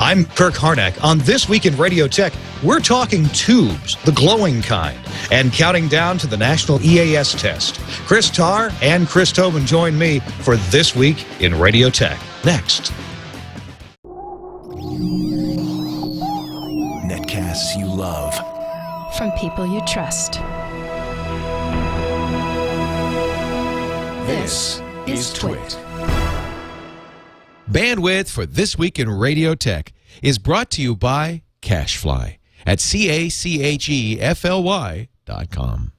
I'm Kirk Harnack. On This Week in Radio Tech, we're talking tubes, the glowing kind, and counting down to the National EAS Test. Chris Tarr and Chris Tobin join me for This Week in Radio Tech. Next. Netcasts you love. From people you trust. This is Twit. Bandwidth for This Week in Radio Tech is brought to you by Cachefly at CACHEFLY.com.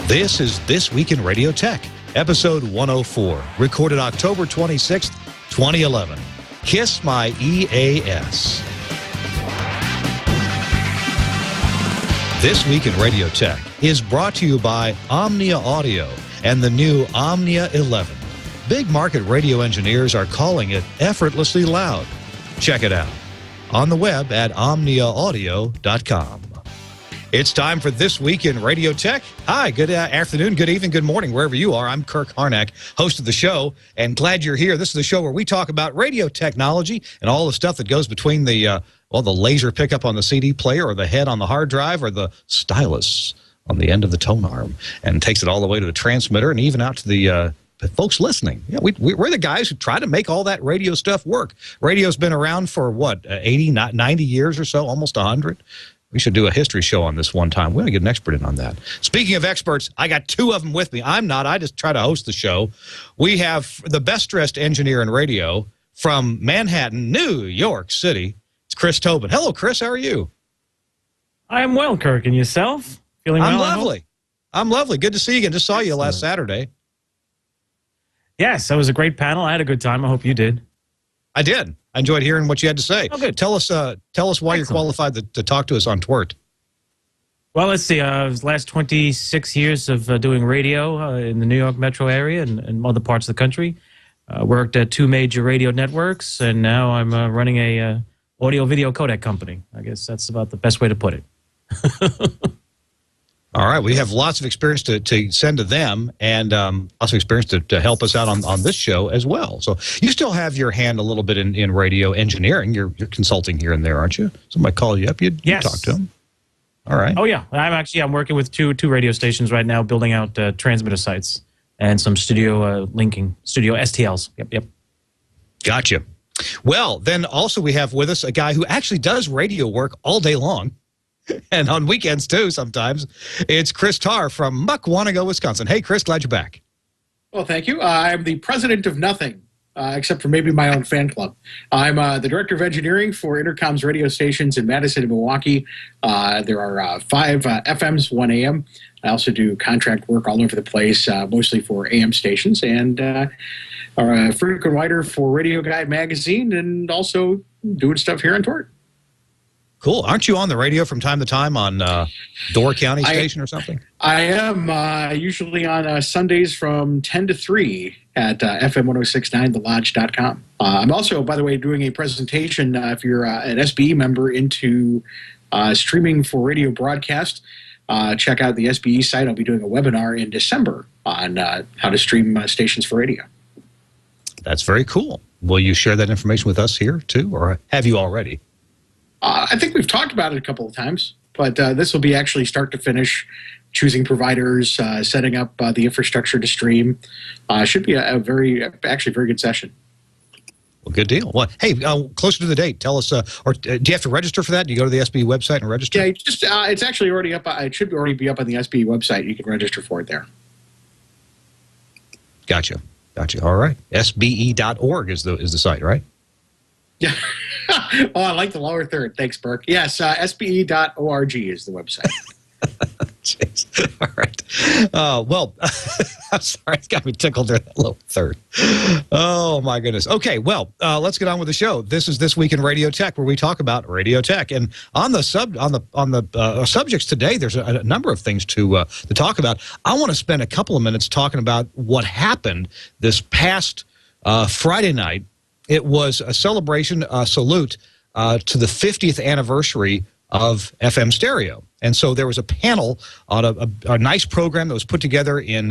This is This Week in Radio Tech, episode 104, recorded October 26th, 2011. Kiss My EAS. This Week in Radio Tech is brought to you by Omnia Audio and the new Omnia 11. Big market radio engineers are calling it effortlessly loud. Check it out on the web at omniaaudio.com. It's time for This Week in Radio Tech. Hi, good afternoon, good evening, good morning, wherever you are. I'm Kirk Harnack, host of the show, and glad you're here. This is the show where we talk about radio technology and all the stuff that goes between the laser pickup on the CD player or the head on the hard drive or the stylus on the end of the tone arm, and takes it all the way to the transmitter and even out to the folks listening. Yeah, we're the guys who try to make all that radio stuff work. Radio's been around for, 80, 90 years or so, almost 100. We should do a history show on this one time. We ought to get an expert in on that. Speaking of experts, I got two of them with me. I'm not. I just try to host the show. We have the best-dressed engineer in radio from Manhattan, New York City. It's Chris Tobin. Hello, Chris. How are you? I am well, Kirk. And yourself? Feeling well? I'm lovely. I'm lovely. Good to see you again. Just saw you last Saturday. Yes, that was a great panel. I had a good time. I hope you did. I did. I enjoyed hearing what you had to say. Oh, good. Tell us why you're qualified to talk to us on TWIRT. Well, let's see. Last 26 years of doing radio in the New York metro area and other parts of the country. Worked at two major radio networks, and now I'm running a audio-video codec company. I guess that's about the best way to put it. All right. We have lots of experience to send to them, and lots of experience to help us out on this show as well. So you still have your hand a little bit in radio engineering. You're consulting here and there, aren't you? Somebody call you up. You talk to them. All right. Oh, yeah. I'm working with two radio stations right now, building out transmitter sites and some studio studio STLs. Yep. Gotcha. Well, then also we have with us a guy who actually does radio work all day long. And on weekends, too, sometimes. It's Chris Tarr from Muckwonago, Wisconsin. Hey, Chris, glad you're back. Well, thank you. I'm the president of nothing, except for maybe my own fan club. I'm the director of engineering for Intercom's radio stations in Madison and Milwaukee. There are 5 FMs, 1 AM. I also do contract work all over the place, mostly for AM stations, and are a frequent writer for Radio Guide magazine, and also doing stuff here on TWIRT. Cool. Aren't you on the radio from time to time on Door County Station or something? I am usually on Sundays from 10 to 3 at FM 1069, thelodge.com. I'm also, by the way, doing a presentation if you're an SBE member into streaming for radio broadcast. Check out the SBE site. I'll be doing a webinar in December on how to stream stations for radio. That's very cool. Will you share that information with us here, too, or have you already? I think we've talked about it a couple of times, but this will be actually start to finish, choosing providers, setting up the infrastructure to stream. Should be a very good session. Well, good deal. Well, hey, closer to the date, tell us, or do you have to register for that? Do you go to the SBE website and register? Yeah, it's actually already up. It should already be up on the SBE website. You can register for it there. Gotcha. All right. SBE.org is the site, right? Yeah. Oh, I like the lower third. Thanks, Burke. Yes, SBE.org is the website. Jeez. All right. Well, I'm sorry. It's got me tickled there, that lower third. Oh, my goodness. Okay, well, let's get on with the show. This is This Week in Radio Tech, where we talk about radio tech. And on the subjects today, there's a number of things to talk about. I want to spend a couple of minutes talking about what happened this past Friday night. It was a celebration, a salute to the 50th anniversary of FM stereo. And so there was a panel on a nice program that was put together in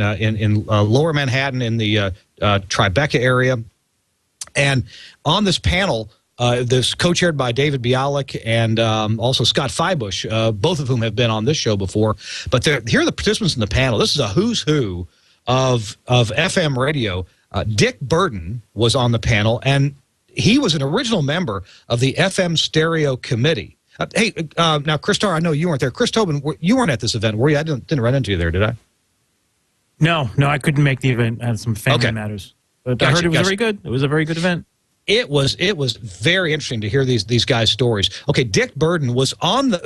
Lower Manhattan in the Tribeca area. And on this panel, this co-chaired by David Bialik and also Scott Feibush, both of whom have been on this show before. But here are the participants in the panel. This is a who's who of FM radio. Dick Burton was on the panel, and he was an original member of the FM Stereo Committee. Now, Chris Tarr, I know you weren't there. Chris Tobin, you weren't at this event, were you? I didn't run into you there, did I? No, I couldn't make the event. I had some family matters. But I heard it was very good. It was a very good event. It was very interesting to hear these guys' stories. Okay, Dick Burton was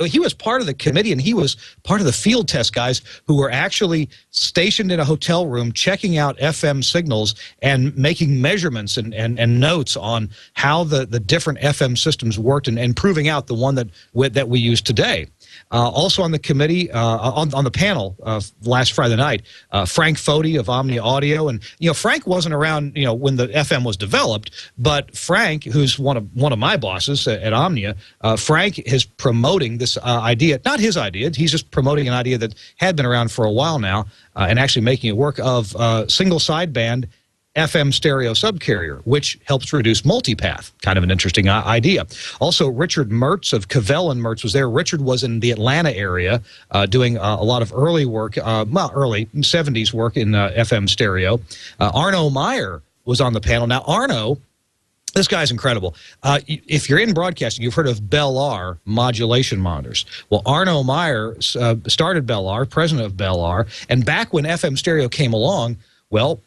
he was part of the committee, and he was part of the field test guys who were actually stationed in a hotel room checking out FM signals and making measurements and notes on how the different FM systems worked and proving out the one that we use today. Also on the committee, on the panel last Friday night, Frank Foti of Omnia Audio, and Frank wasn't around when the FM was developed, but Frank, who's one of my bosses at Omnia, Frank is promoting this idea, not his idea, he's just promoting an idea that had been around for a while now, and actually making it work, of single sideband FM stereo subcarrier, which helps reduce multipath. Kind of an interesting idea. Also, Richard Mertz of Cavell and Mertz was there. Richard was in the Atlanta area doing a lot of early work, early 70s work in FM stereo. Arno Meyer was on the panel. Now, Arno, this guy's incredible. If you're in broadcasting, you've heard of Bell R modulation monitors. Well, Arno Meyer started Bell R, president of Bell R, and back when FM stereo came along, well,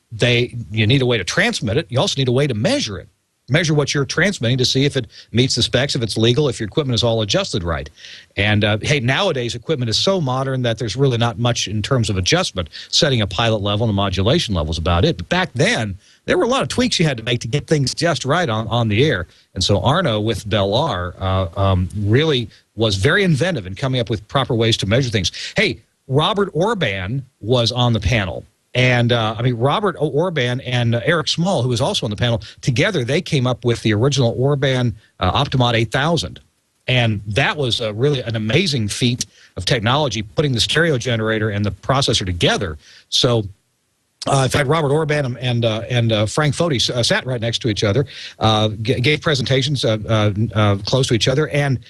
you need a way to transmit it. You also need a way to measure it. Measure what you're transmitting to see if it meets the specs, if it's legal, if your equipment is all adjusted right. And, hey, nowadays equipment is so modern that there's really not much in terms of adjustment. Setting a pilot level and a modulation level is about it. But back then, there were a lot of tweaks you had to make to get things just right on the air. And so Arno with Bell R really was very inventive in coming up with proper ways to measure things. Hey, Robert Orban was on the panel. And, Robert Orban and Eric Small, who was also on the panel, together they came up with the original Orban Optimod 8000. And that was really an amazing feat of technology, putting the stereo generator and the processor together. So, in fact, Robert Orban and Frank Foti sat right next to each other, gave presentations close to each other, and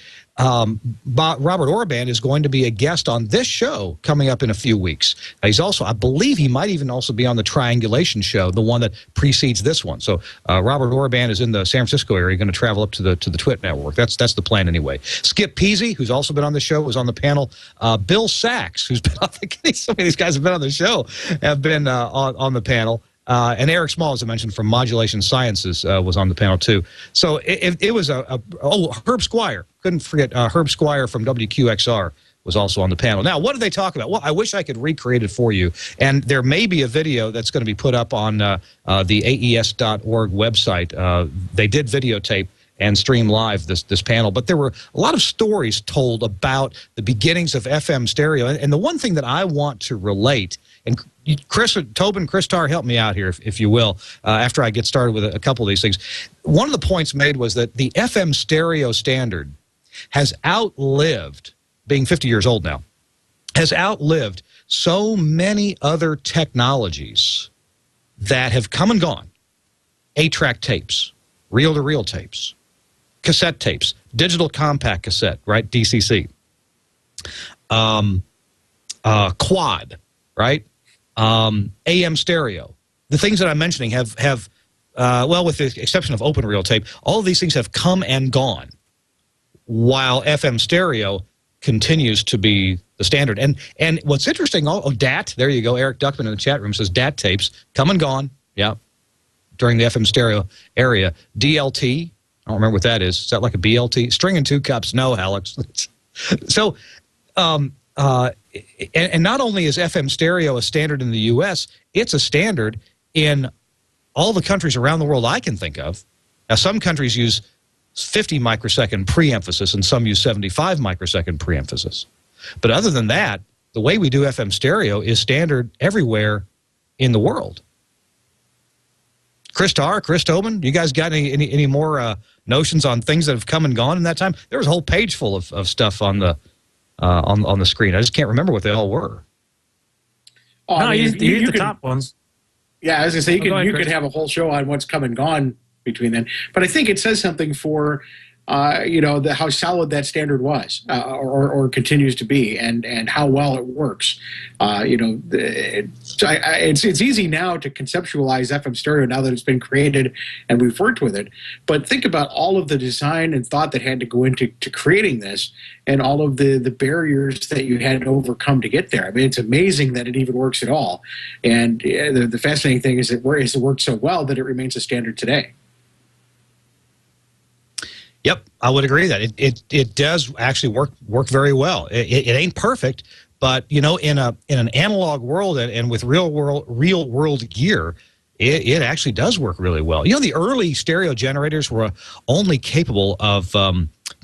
Robert Orban is going to be a guest on this show coming up in a few weeks. He's also, I believe he might even also be on the Triangulation show, the one that precedes this one. So Robert Orban is in the San Francisco area, going to travel up to the TWiT network. That's the plan anyway. Skip Peasy, who's also been on the show, was on the panel. Bill Sachs, who's been on so many of these guys have been on the show, have been on the panel. And Eric Small, as I mentioned, from Modulation Sciences was on the panel, too. So it was Herb Squire. Couldn't forget Herb Squire from WQXR was also on the panel. Now, what did they talk about? Well, I wish I could recreate it for you. And there may be a video that's going to be put up on the AES.org website. They did videotape and stream live this panel. But there were a lot of stories told about the beginnings of FM stereo. And the one thing that I want to relate, and Tobin, Chris Tarr, help me out here, if you will, after I get started with a couple of these things. One of the points made was that the FM stereo standard has outlived, being 50 years old now, has outlived so many other technologies that have come and gone. 8-track tapes, reel-to-reel tapes, cassette tapes, digital compact cassette, right, DCC, quad, right, AM stereo. The things that I'm mentioning have well, with the exception of open reel tape, all of these things have come and gone, while FM stereo continues to be the standard. And what's interesting, DAT, there you go, Eric Duckman in the chat room says DAT tapes, come and gone, yeah, during the FM stereo area. DLT, I don't remember what that is. Is that like a BLT? String and 2 cups, no, Alex. So, and not only is FM stereo a standard in the U.S., it's a standard in all the countries around the world I can think of. Now, some countries use 50 microsecond pre-emphasis and some use 75 microsecond pre-emphasis. But other than that, the way we do FM stereo is standard everywhere in the world. Chris Tarr, Chris Tobin, you guys got any more notions on things that have come and gone in that time? There was a whole page full of stuff on the screen. I just can't remember what they all were. Oh, no, you the top ones. Yeah, as I say, you could have a whole show on what's come and gone between then. But I think it says something for how solid that standard was, or continues to be, and how well it works. It's easy now to conceptualize FM stereo now that it's been created and we've worked with it. But think about all of the design and thought that had to go into creating this, and all of the barriers that you had to overcome to get there. I mean, it's amazing that it even works at all. And the fascinating thing is it worked so well that it remains a standard today. Yep, I would agree that it does actually work very well. It ain't perfect, but in an analog world and with real world gear, it actually does work really well. The early stereo generators were only capable of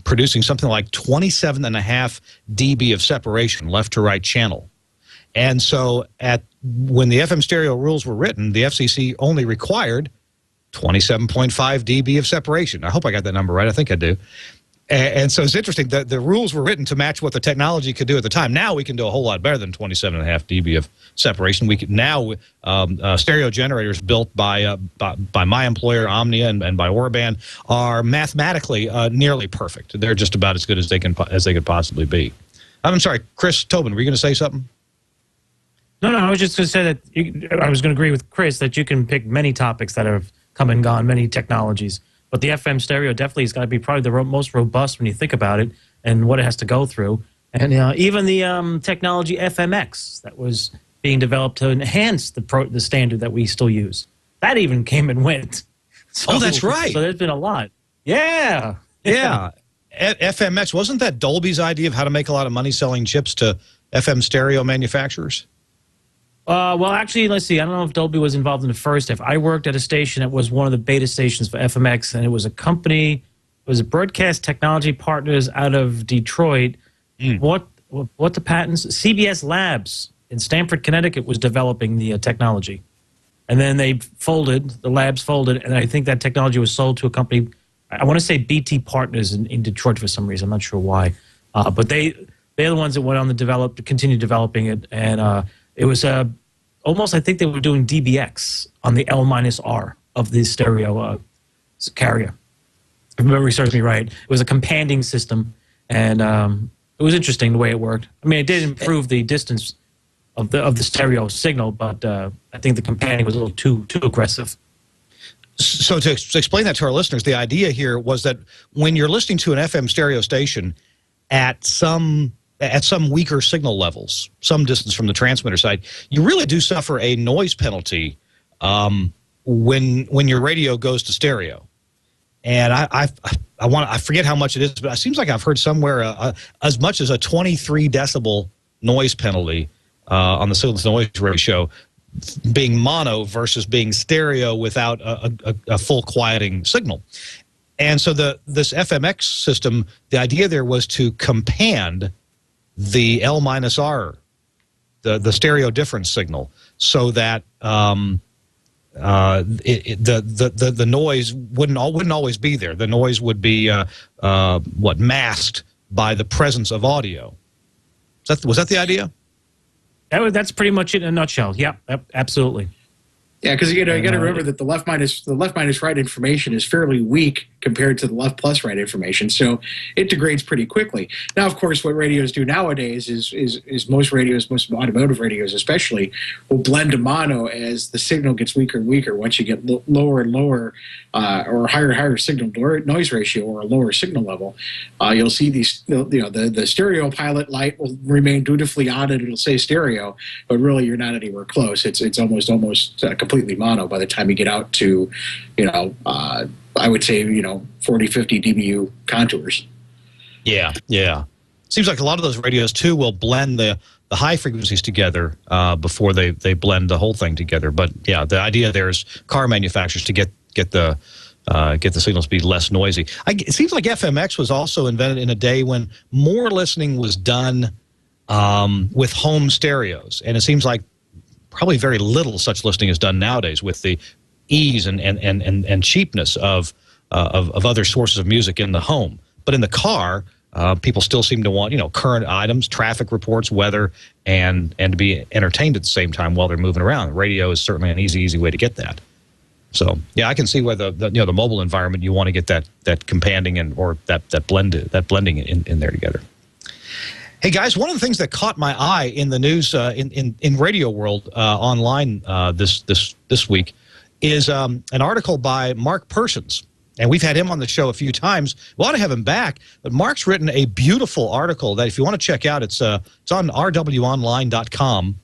producing something like 27.5 dB of separation, left to right channel, and so when the FM stereo rules were written, the FCC only required 27.5 dB of separation. I hope I got that number right. I think I do. And so it's interesting that the rules were written to match what the technology could do at the time. Now we can do a whole lot better than 27.5 dB of separation. We can now stereo generators built by my employer Omnia and by Orban are mathematically nearly perfect. They're just about as good as they could possibly be. I'm sorry, Chris Tobin, were you going to say something? No, I was just going to say that I was going to agree with Chris that you can pick many topics that have come and gone, many technologies. But the FM stereo definitely has got to be probably the most robust when you think about it and what it has to go through. And even the technology FMX that was being developed to enhance the standard that we still use, that even came and went. So, that's right. So there's been a lot. Yeah. FMX, wasn't that Dolby's idea of how to make a lot of money selling chips to FM stereo manufacturers? Well, actually, let's see. I don't know if Dolby was involved in the first. If I worked at a station that was one of the beta stations for FMX, and it was a company, it was Broadcast Technology Partners out of Detroit. What the patents? CBS Labs in Stamford, Connecticut was developing the technology. And then they folded, the labs folded, and I think that technology was sold to a company, I want to say BT Partners in Detroit for some reason. I'm not sure why. But they're the ones that went on to continue developing it, and it was almost, I think they were doing DBX on the L-R of the stereo carrier. If memory serves me right. It was a companding system, and it was interesting the way it worked. I mean, it did improve the distance of the stereo signal, but I think the companding was a little too aggressive. So to explain that to our listeners, the idea here was that when you're listening to an FM stereo station at some weaker signal levels, some distance from the transmitter side, you really do suffer a noise penalty when your radio goes to stereo. And I forget how much it is, but it seems like I've heard somewhere as much as a 23 decibel noise penalty on the signal to noise ratio, being mono versus being stereo without a full quieting signal. And so this FMX system, the idea there was to compand the L-R, the stereo difference signal, so that the noise wouldn't always be there. The noise would be masked by the presence of audio. Was that the idea? That's pretty much it in a nutshell. Yeah, absolutely. Yeah, because you got to remember that the left minus right information is fairly weak compared to the left plus right information, so it degrades pretty quickly. Now, of course, what radios do nowadays is most radios, most automotive radios especially, will blend to mono as the signal gets weaker and weaker. Once you get lower and lower, or higher and higher signal noise ratio, or a lower signal level, you'll see these. The stereo pilot light will remain dutifully on, and it'll say stereo, but really you're not anywhere close. It's almost completely mono by the time you get out to, I would say, 40, 50 dBu contours. Yeah. Seems like a lot of those radios too will blend the high frequencies together before they blend the whole thing together. But yeah, the idea there is car manufacturers to get the signals to be less noisy. It seems like FMX was also invented in a day when more listening was done with home stereos, and it seems like probably very little such listening is done nowadays with the ease and cheapness of other sources of music in the home. But in the car, people still seem to want, current items, traffic reports, weather, and to be entertained at the same time while they're moving around. Radio is certainly an easy way to get that. So yeah, I can see where the mobile environment, you want to get that companion or that blending in there together. Hey guys, one of the things that caught my eye in the news in radio world online this week is an article by Mark Persons. And we've had him on the show a few times. We ought to have him back. But Mark's written a beautiful article that if you want to check out, it's on rwonline.com.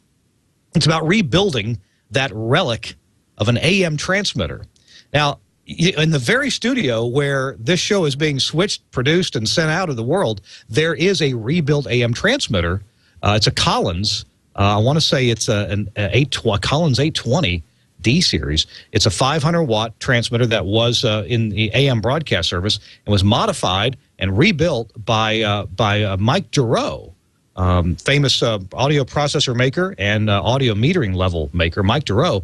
It's about rebuilding that relic of an AM transmitter. Now, in the very studio where this show is being switched, produced, and sent out of the world, there is a rebuilt AM transmitter. It's a Collins. I want to say it's a Collins 820. D series. It's a 500-watt transmitter that was in the AM broadcast service and was modified and rebuilt by Mike Giroux, famous audio processor maker and audio metering level maker, Mike Giroux,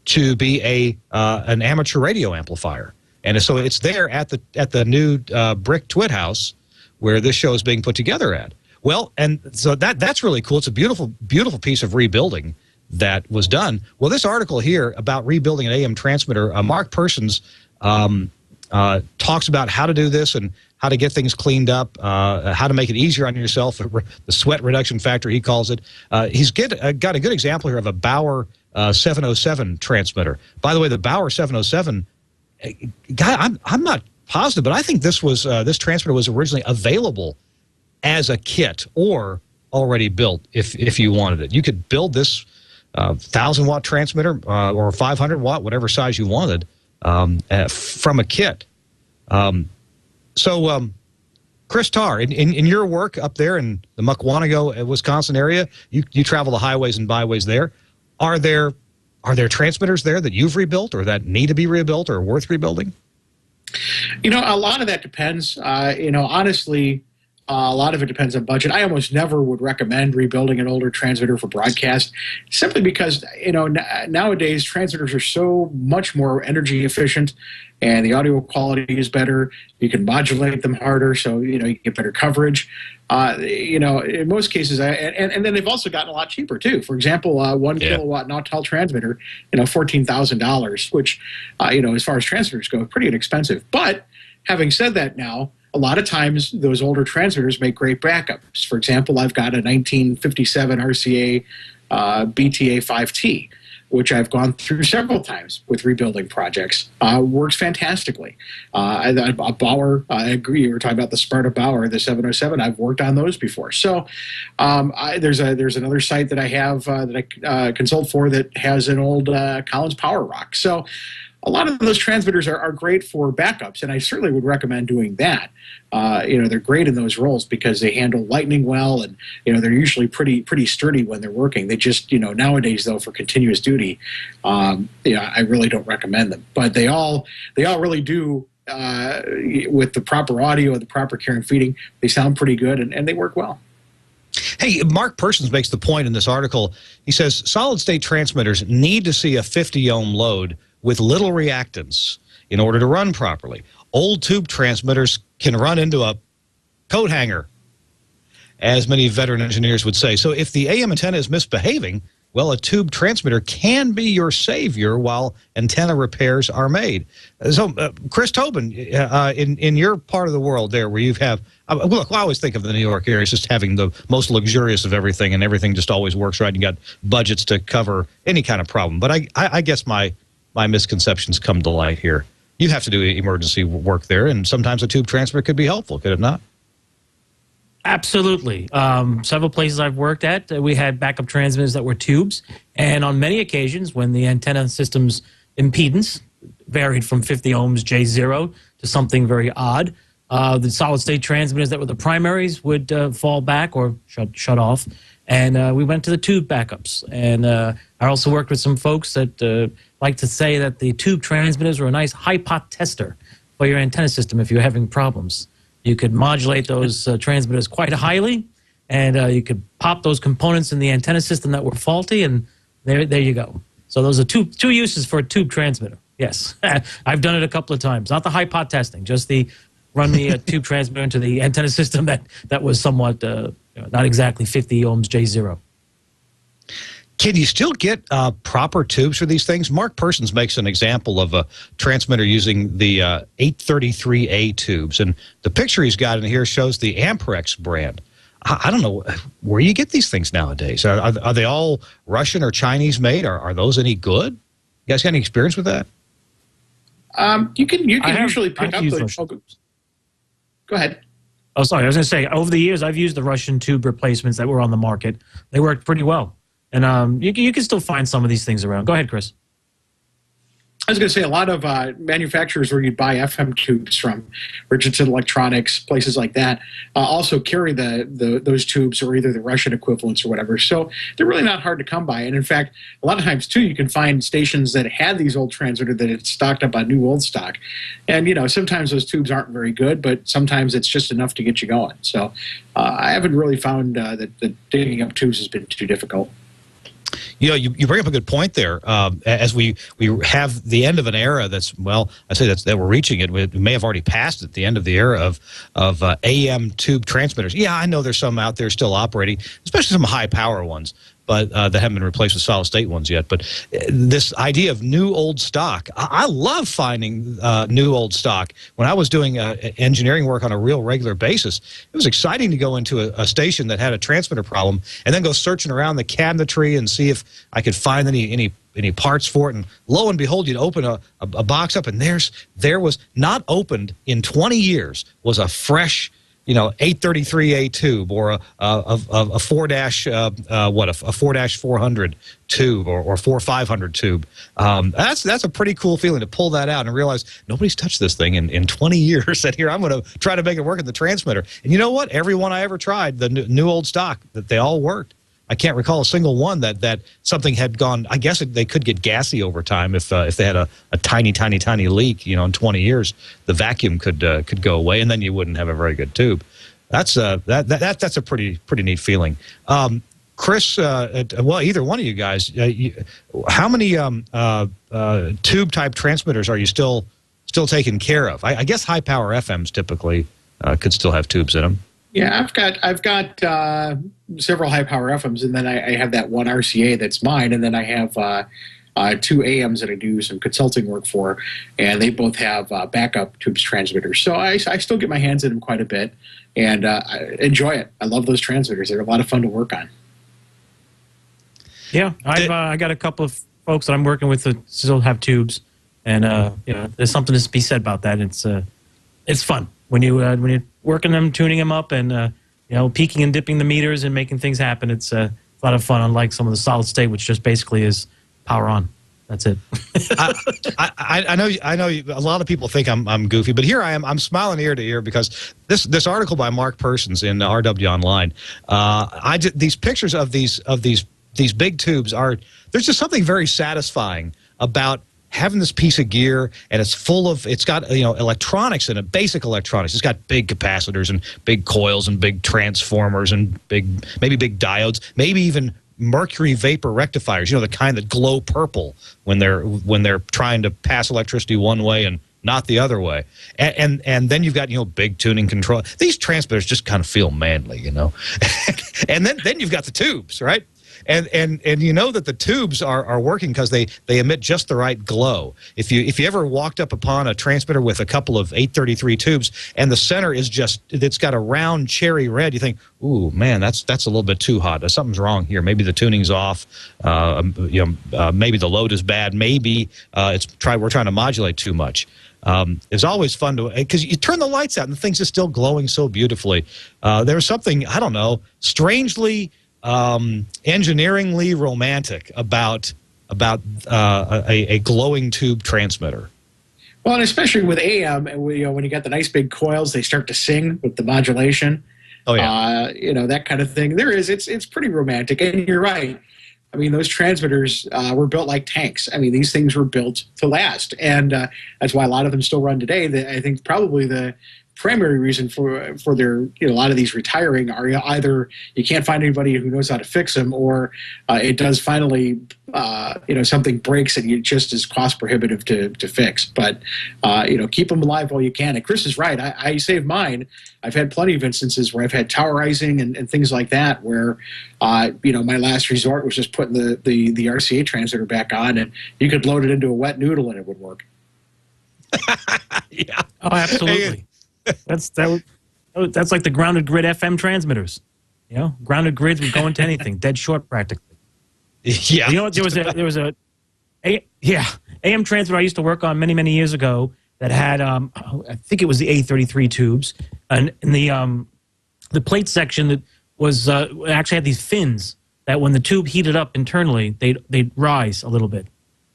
to be an amateur radio amplifier. And so it's there at the new brick Twit house where this show is being put together at. Well, and so that's really cool. It's a beautiful piece of rebuilding that was done. Well, this article here about rebuilding an AM transmitter, Mark Persons talks about how to do this and how to get things cleaned up, how to make it easier on yourself, the sweat reduction factor, he calls it. He's got a good example here of a Bauer 707 transmitter. By the way, the Bauer 707, I'm not positive, but I think this transmitter was originally available as a kit or already built if you wanted it. You could build this 1,000-watt transmitter or 500-watt, whatever size you wanted, from a kit. So, Chris Tarr, in your work up there in the Muckwonago, Wisconsin area, you travel the highways and byways there. Are there transmitters there that you've rebuilt or that need to be rebuilt or worth rebuilding? A lot of that depends. Honestly, a lot of it depends on budget. I almost never would recommend rebuilding an older transmitter for broadcast, simply because nowadays transmitters are so much more energy efficient, and the audio quality is better. You can modulate them harder, so you get better coverage. In most cases, and then they've also gotten a lot cheaper too. For example, 1 kilowatt Nautel transmitter, $14,000, which as far as transmitters go, pretty inexpensive. But having said that, now, a lot of times those older transmitters make great backups. For example, I've got a 1957 RCA BTA 5T, which I've gone through several times with rebuilding projects. Works fantastically. A Bauer, I agree. You were talking about the Sparta Bauer, the 707. I've worked on those before. So there's another site that I have that I consult for that has an old Collins Power Rock. So a lot of those transmitters are great for backups, and I certainly would recommend doing that. They're great in those roles because they handle lightning well, and they're usually pretty sturdy when they're working. They just nowadays though, for continuous duty, I really don't recommend them. But they all really do with the proper audio and the proper care and feeding. They sound pretty good and they work well. Hey, Mark Persons makes the point in this article. He says solid-state transmitters need to see a 50-ohm load with little reactance in order to run properly. Old tube transmitters can run into a coat hanger, as many veteran engineers would say. So if the AM antenna is misbehaving, well, a tube transmitter can be your savior while antenna repairs are made. So, Chris Tobin, in your part of the world there where you have, look, I always think of the New York area as just having the most luxurious of everything, and everything just always works right. You got budgets to cover any kind of problem. But I guess my misconceptions come to light here. You have to do emergency work there, and sometimes a tube transmitter could be helpful, could it not? Absolutely. Several places I've worked at, we had backup transmitters that were tubes, and on many occasions when the antenna system's impedance varied from 50 ohms J0 to something very odd, the solid-state transmitters that were the primaries would fall back or shut off, and we went to the tube backups. And I also worked with some folks that like to say that the tube transmitters were a nice high-pot tester for your antenna system if you're having problems. You could modulate those transmitters quite highly, and you could pop those components in the antenna system that were faulty, and there you go. So those are two uses for a tube transmitter. Yes, I've done it a couple of times. Not the high pot testing, just the run the tube transmitter into the antenna system that was somewhat not exactly 50 ohms J0. Can you still get proper tubes for these things? Mark Persons makes an example of a transmitter using the 833A tubes, and the picture he's got in here shows the Amperex brand. I don't know where you get these things nowadays. Are they all Russian or Chinese made? Are those any good? You guys got any experience with that? You can usually pick up those. Go ahead. Oh, sorry. I was going to say, over the years, I've used the Russian tube replacements that were on the market. They worked pretty well. And you can still find some of these things around. Go ahead, Chris. I was going to say a lot of manufacturers where you'd buy FM tubes from, Richardson Electronics, places like that, also carry those tubes or either the Russian equivalents or whatever. So they're really not hard to come by. And in fact, a lot of times too, you can find stations that had these old transmitters that had stocked up on new old stock. And sometimes those tubes aren't very good, but sometimes it's just enough to get you going. So I haven't really found that digging up tubes has been too difficult. You bring up a good point there. As we have the end of an era that's, well, I say that we're reaching it. We may have already passed it, the end of the era of AM tube transmitters. Yeah, I know there's some out there still operating, especially some high power ones, but that haven't been replaced with solid state ones yet. But this idea of new old stock, I love finding new old stock. When I was doing engineering work on a real regular basis, it was exciting to go into a station that had a transmitter problem and then go searching around the cabinetry and see if I could find any parts for it. And lo and behold, you'd open a box up, and there was not opened in 20 years was a fresh 833A tube or a 4-400 tube or 4500 tube. That's a pretty cool feeling to pull that out and realize nobody's touched this thing in 20 years. And here I'm going to try to make it work in the transmitter. And you know what? Every one I ever tried, the new old stock, that they all worked. I can't recall a single one that something had gone. I guess they could get gassy over time if they had a tiny leak. In 20 years, the vacuum could go away, and then you wouldn't have a very good tube. That's a pretty neat feeling. Chris, well, either one of you guys, how many tube type transmitters are you still taking care of? I guess high power FMs typically could still have tubes in them. Yeah, I've got several high power FMs, and then I have that one RCA that's mine, and then I have two AMs that I do some consulting work for, and they both have backup tubes transmitters. So I still get my hands in them quite a bit, and I enjoy it. I love those transmitters; they're a lot of fun to work on. Yeah, I got a couple of folks that I'm working with that still have tubes, and there's something to be said about that. It's fun when you're working them, tuning them up, and peaking and dipping the meters and making things happen. It's a lot of fun, unlike some of the solid state, which just basically is power on. That's it. I know a lot of people think I'm goofy, but here I am. I'm smiling ear to ear because this article by Mark Persons in RW Online. These pictures of these big tubes there's just something very satisfying about having this piece of gear, and it's got electronics in it, basic electronics. It's got big capacitors and big coils and big transformers and maybe big diodes, maybe even mercury vapor rectifiers. The kind that glow purple when they're trying to pass electricity one way and not the other way. And then you've got big tuning control. These transmitters just kind of feel manly, and then you've got the tubes, right? And you know that the tubes are working because they emit just the right glow. If you ever walked up upon a transmitter with a couple of 833 tubes and the center is it's got a round cherry red, you think, ooh, man, that's a little bit too hot. Something's wrong here. Maybe the tuning's off. Maybe the load is bad. Maybe we're trying to modulate too much. It's always fun because you turn the lights out and the things are still glowing so beautifully. There's something, I don't know, strangely engineeringly romantic about a glowing tube transmitter. Well, and especially with AM, when you got the nice big coils, they start to sing with the modulation. Oh yeah, that kind of thing. It's pretty romantic, and you're right. I mean, those transmitters were built like tanks. I mean, these things were built to last, and that's why a lot of them still run today. I think probably the primary reason for their, a lot of these retiring are either you can't find anybody who knows how to fix them, or it does finally, something breaks and it just is cost prohibitive to fix. But, keep them alive while you can. And Chris is right. I saved mine. I've had plenty of instances where I've had towerizing and things like that where, my last resort was just putting the RCA transmitter back on, and you could load it into a wet noodle and it would work. Yeah. Oh, absolutely. That's like the grounded grid FM transmitters. Grounded grids would go into anything, dead short practically. Yeah. There was a AM transmitter I used to work on many years ago that had I think it was the A33 tubes, and in the plate section that was actually had these fins that when the tube heated up internally, they'd rise a little bit.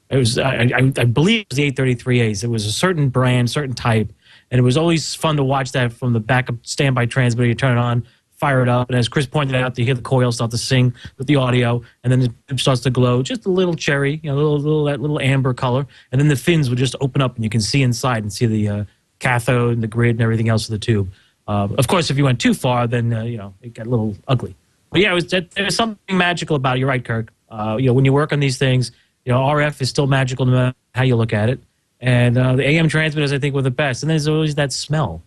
It was I believe it was the A33As. It was a certain brand, certain type, and it was always fun to watch that from the backup standby transmitter. You turn it on, fire it up, and as Chris pointed out, you hear the coil start to sing with the audio, and then the tube starts to glow, just a little cherry, that little amber color, and then the fins would just open up, and you can see inside and see the cathode and the grid and everything else of the tube. Of course, if you went too far, then it got a little ugly. But yeah, there's something magical about it. You're right, Kirk. When you work on these things, RF is still magical no matter how you look at it. And the AM transmitters, I think, were the best. And there's always that smell,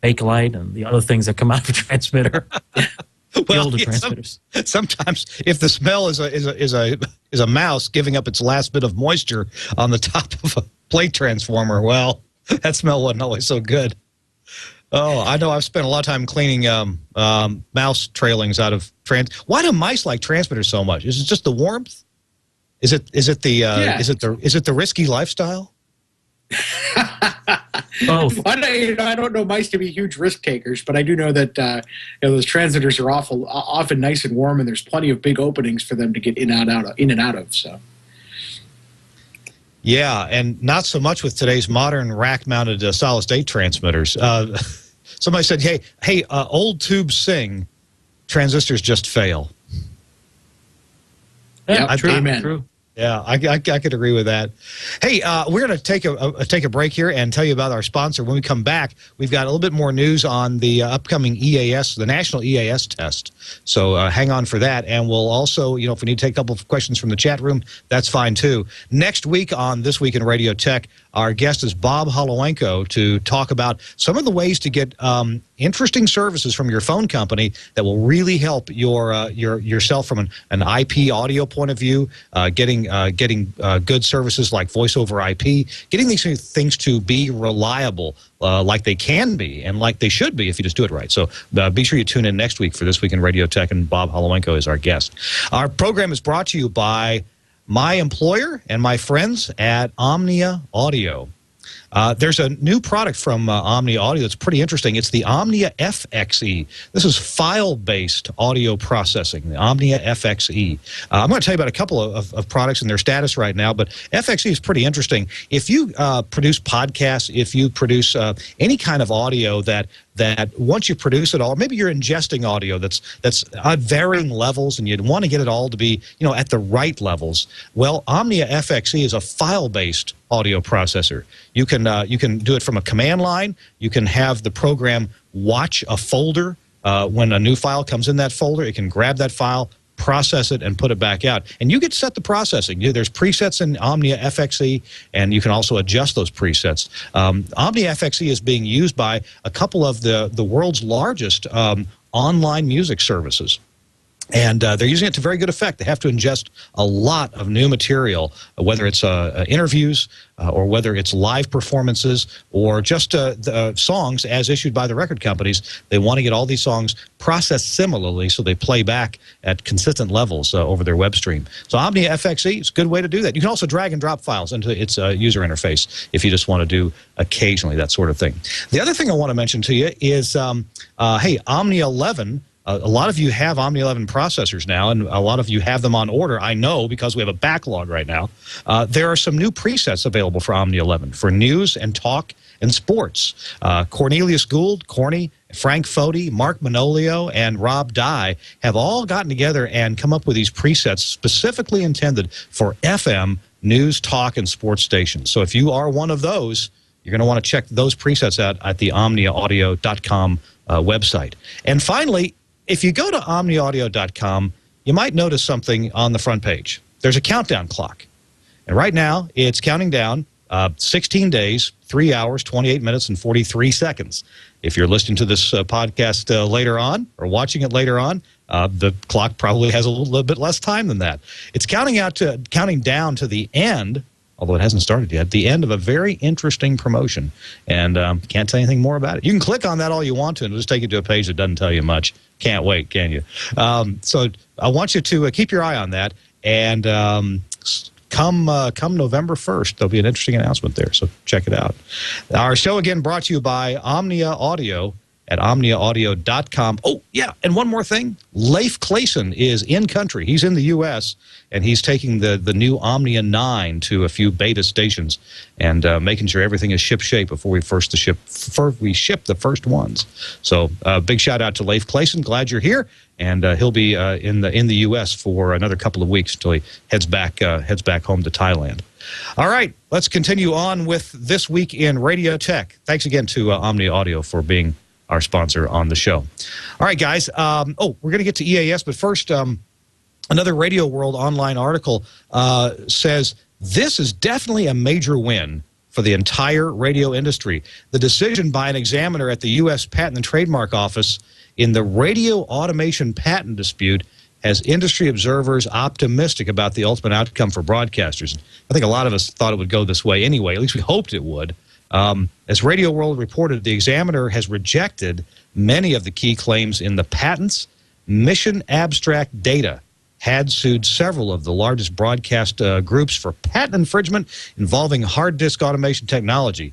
Bakelite and the other things that come out of a transmitter. The older transmitters. Sometimes, if the smell is a mouse giving up its last bit of moisture on the top of a plate transformer, well, that smell wasn't always so good. Oh, I know. I've spent a lot of time cleaning mouse trailings out of Why do mice like transmitters so much? Is it just the warmth? Is it the risky lifestyle? Both. I don't know mice to be huge risk takers, but I do know that those transmitters are often nice and warm, and there's plenty of big openings for them to get in and out of. So. Yeah, and not so much with today's modern rack-mounted solid-state transmitters. Somebody said, "Hey, old tubes sing, transistors just fail." Yeah, true. Yeah, I could agree with that. Hey, we're going to take a break here and tell you about our sponsor. When we come back, we've got a little bit more news on the upcoming EAS, the National EAS Test. So hang on for that. And we'll also, if we need to take a couple of questions from the chat room, that's fine too. Next week on This Week in Radio Tech, our guest is Bob Holowenko to talk about some of the ways to get interesting services from your phone company that will really help yourself from an IP audio point of view, getting good services like voice over IP, getting these things to be reliable like they can be and like they should be if you just do it right. So be sure you tune in next week for This Week in Radio Tech, and Bob Holowenko is our guest. Our program is brought to you by my employer and my friends at Omnia Audio. There's a new product from Omnia Audio that's pretty interesting. It's the Omnia FXE. This is file-based audio processing, the Omnia FXE. I'm going to tell you about a couple of products and their status right now, but FXE is pretty interesting. If you produce podcasts, if you produce any kind of audio that once you produce it all, maybe you're ingesting audio that's at varying levels and you'd want to get it all to be at the right levels. Well, Omnia FXE is a file-based audio processor. You can do it from a command line. You can have the program watch a folder. When a new file comes in that folder, it can grab that file, process it, and put it back out. And you get to set the processing. There's presets in Omnia FXE, and you can also adjust those presets. Omnia FXE is being used by a couple of the world's largest online music services. And they're using it to very good effect. They have to ingest a lot of new material, whether it's interviews or whether it's live performances or just the songs as issued by the record companies. They want to get all these songs processed similarly so they play back at consistent levels over their web stream. So Omnia FXE is a good way to do that. You can also drag and drop files into its user interface if you just want to do occasionally that sort of thing. The other thing I want to mention to you is, hey, Omnia 11. A lot of you have Omnia 11 processors now, and a lot of you have them on order. I know because we have a backlog right now. There are some new presets available for Omnia 11 for news and talk and sports. Cornelius Gould, Corny, Frank Foti, Mark Manolio, and Rob Dye have all gotten together and come up with these presets specifically intended for FM news, talk, and sports stations. So if you are one of those, You're going to want to check those presets out at the omniaaudio.com website. And finally, if you go to omniaudio.com, you might notice something on the front page. There's a countdown clock. And right now, it's counting down 16 days, 3 hours, 28 minutes, and 43 seconds. If you're listening to this podcast later on or watching it later on, the clock probably has a little bit less time than that. It's counting down to the end, although it hasn't started yet, the end of a very interesting promotion. And can't tell you anything more about it. You can click on that all you want to, and it'll just take you to a page that doesn't tell you much. Can't wait, can you? So I want you to keep your eye on that. And come November 1st, there'll be an interesting announcement there. So check it out. Our show, again, brought to you by Omnia Audio at omniaudio.com. Oh, yeah, and one more thing. Leif Clayson is in country. He's in the U.S., and he's taking the new Omnia 9 to a few beta stations and making sure everything is ship-shape before we ship the first ones. So big shout-out to Leif Clayson. Glad you're here, and he'll be in the U.S. for another couple of weeks until he heads back home to Thailand. All right, let's continue on with This Week in Radio Tech. Thanks again to Omnia Audio for being our sponsor on the show. All right, guys. We're going to get to EAS, but first, another Radio World online article says this is definitely a major win for the entire radio industry. The decision by an examiner at the U.S. Patent and Trademark Office in the radio automation patent dispute has industry observers optimistic about the ultimate outcome for broadcasters. I think a lot of us thought it would go this way anyway. At least we hoped it would. As Radio World reported, the examiner has rejected many of the key claims in the patents. Mission Abstract Data had sued several of the largest broadcast groups for patent infringement involving hard disk automation technology.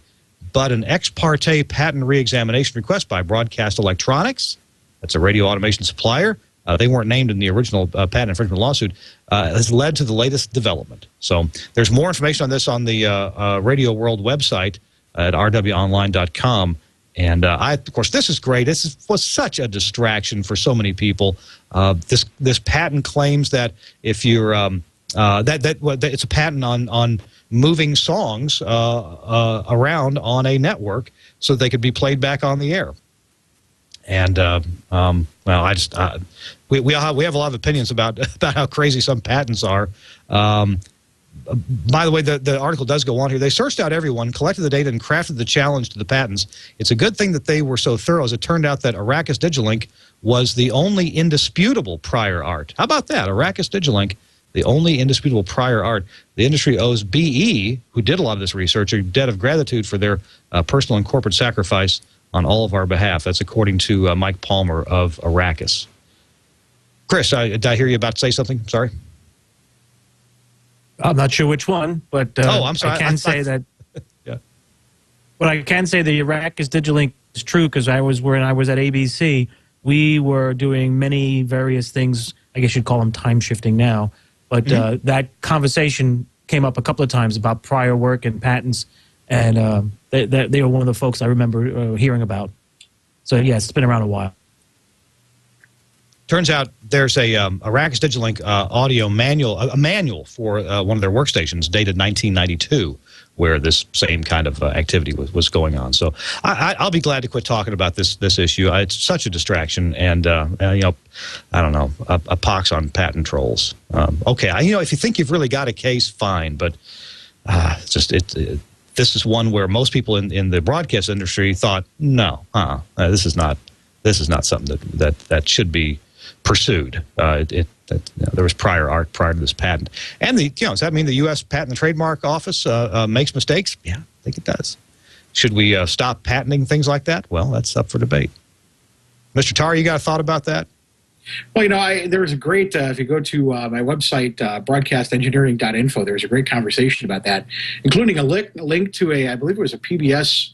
But an ex parte patent reexamination request by Broadcast Electronics, that's a radio automation supplier, they weren't named in the original patent infringement lawsuit, has led to the latest development. So there's more information on this on the Radio World website at rwonline.com. And of course, this is great. This was such a distraction for so many people. This patent claims that if you're that it's a patent on moving songs around on a network so they could be played back on the air. And we have a lot of opinions about how crazy some patents are. By the way, the article does go on here. They searched out everyone, collected the data, and crafted the challenge to the patents. It's a good thing that they were so thorough, as it turned out that Arrakis Digilink was the only indisputable prior art. How about that? Arrakis Digilink, the only indisputable prior art. The industry owes BE, who did a lot of this research, a debt of gratitude for their personal and corporate sacrifice on all of our behalf. That's according to Mike Palmer of Arrakis. Chris, did I hear you about to say something? Sorry. I'm not sure which one, but I'm sorry. I can say that. Yeah. But I can say the Arrakis Digilink is true because when I was at ABC, we were doing many various things. I guess you'd call them time shifting now. But that conversation came up a couple of times about prior work and patents, and they were one of the folks I remember hearing about. So yeah, it's been around a while. Turns out there's a Arrakis Digilink audio manual, a manual for one of their workstations dated 1992, where this same kind of activity was going on. So I'll be glad to quit talking about this issue. It's such a distraction, and I don't know, a pox on patent trolls. Okay, if you think you've really got a case, fine, but this is one where most people in the broadcast industry thought, no, this is not something that should be pursued. There was prior art prior to this patent. And does that mean the U.S. Patent and Trademark Office makes mistakes? Yeah, I think it does. Should we stop patenting things like that? Well, that's up for debate. Mr. Tarr, you got a thought about that? Well, there was a great, if you go to my website, broadcastengineering.info, there's a great conversation about that, including a link to I believe it was a PBS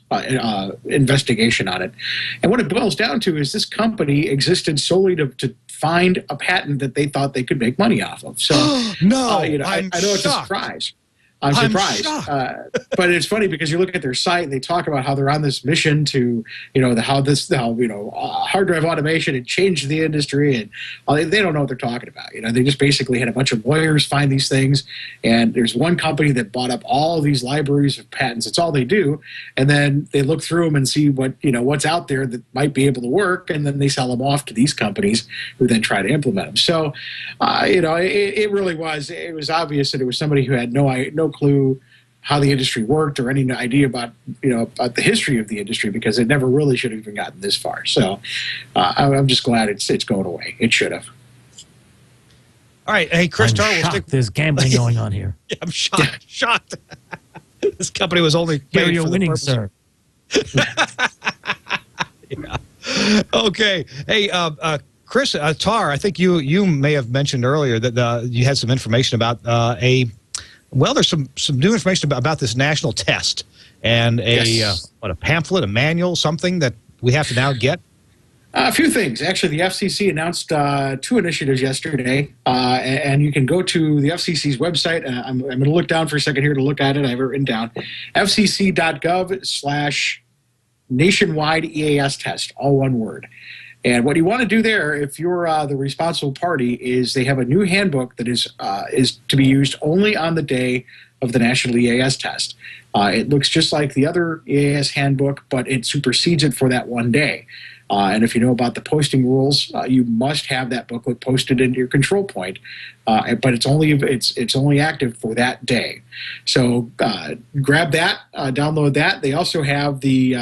investigation on it. And what it boils down to is this company existed solely to find a patent that they thought they could make money off of. So, no, I know it's a shocked. surprise. I'm surprised. shocked. But it's funny because you look at their site and they talk about how they're on this mission to, hard drive automation had changed the industry, and they don't know what they're talking about. They just basically had a bunch of lawyers find these things, and there's one company that bought up all of these libraries of patents. It's all they do, and then they look through them and see what's out there that might be able to work, and then they sell them off to these companies who then try to implement them. So, it really was. It was obvious that it was somebody who had no clue how the industry worked or any idea about the history of the industry, because it never really should have even gotten this far. So I'm just glad it's going away. It should have. All right, hey, Chris Tarr, There's gambling going on here. Yeah, I'm shocked. This company was only Here paid you're for winning, the sir. Yeah. Okay. Hey, Chris, Tarr, I think you may have mentioned earlier that you had some information about there's some new information about this national test and a pamphlet, a manual, something that we have to now get. A few things. Actually, the FCC announced 2 initiatives yesterday, and you can go to the FCC's website. I'm going to look down for a second here to look at it. I have it written down. fcc.gov/nationwide EAS test, all one word. And what you want to do there, if you're the responsible party, is they have a new handbook that is to be used only on the day of the National EAS test. It looks just like the other EAS handbook, but it supersedes it for that one day. And if you know about the posting rules, you must have that booklet posted into your control point. But it's only active for that day. So grab that, download that. They also have the